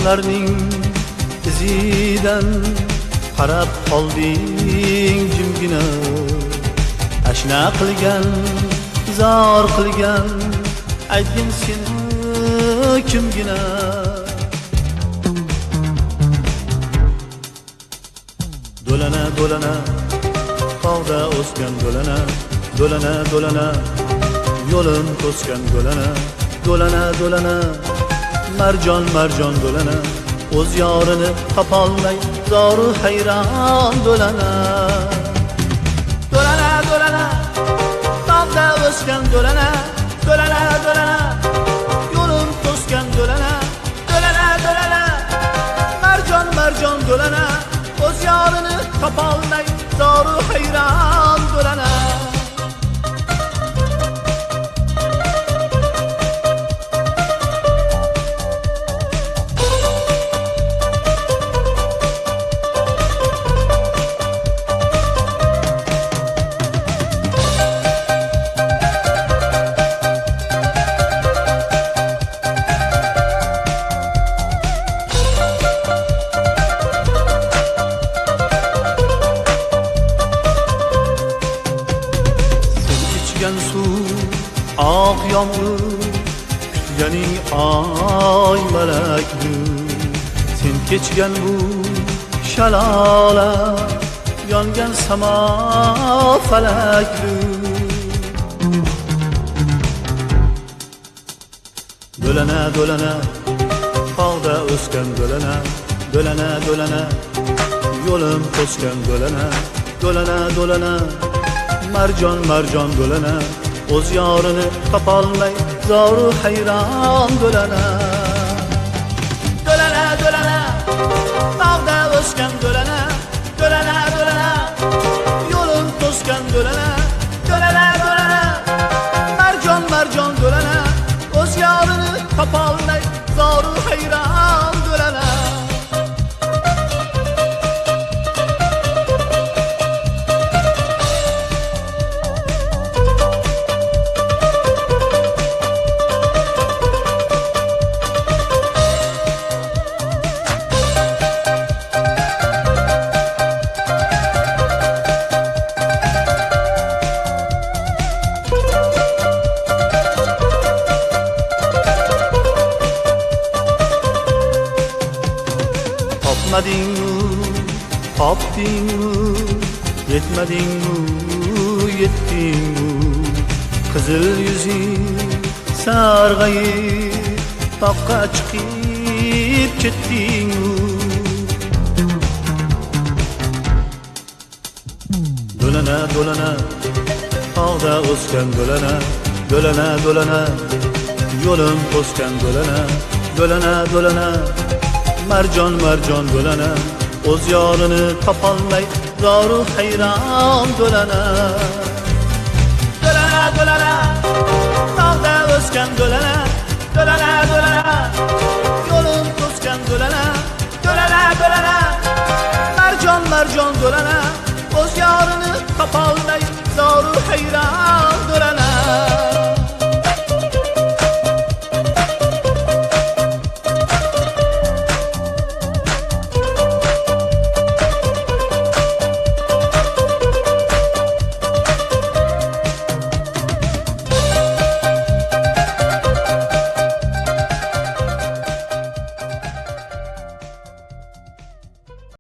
yo'llarning izidan qarab qolding jimgina. Ashna qilgan, zor qilgan, aytgin seni kimgina. Do'lana do'lana tog'da o'sgan do'lana, do'lana do'lana yo'lim to'sgan do'lana, do'lana do'lana marjon marjon do'lana, o'z yorini topolmay zoru hayron do'lana. Do'lana do'lana tog'da o'sgan do'lana, do'lana do'lana yo'lim to'sgan do'lana, do'lana do'lana marjon marjon do'lana, o'z yorini topolmay zoru hayron do'lana. Oq yomg'ir kutganing oy malakni, sen kechgan bu shalola yongan samo falakni. Do'lana do'lana tog'da o'sgan do'lana, do'lana do'lana yo'lim to'sgan do'lana, do'lana do'lana marjon marjon do'lana, o'z yorini topolmay zoru hayron do'lana. Do'lana do'lana tog'da o'sgan do'lana, do'lana do'lana yo'lim to'sgan do'lana, do'lana do'lana marjon marjon do'lana, o'z yorini topolmay zoru hayron do'lana. Topmadingmi, topdingmi, yetmadingmi, yetdingmi, qizil yuzing sarg'ayib toqqa chiqib ketdingmi. Do'lana do'lana tog'da o'sgan do'lana, do'lana do'lana yo'lim to'sgan do'lana, do'lana do'lana marjon marjon do'lana, o'z yorini topolmay zoru hayron do'lana. Do'lana do'lana tog'da o'sgan do'lana, do'lana do'lana yo'lim to'sgan do'lana, do'lana do'lana marjon marjon do'lana, o'z yorini topolmay zoru hayron do'lana.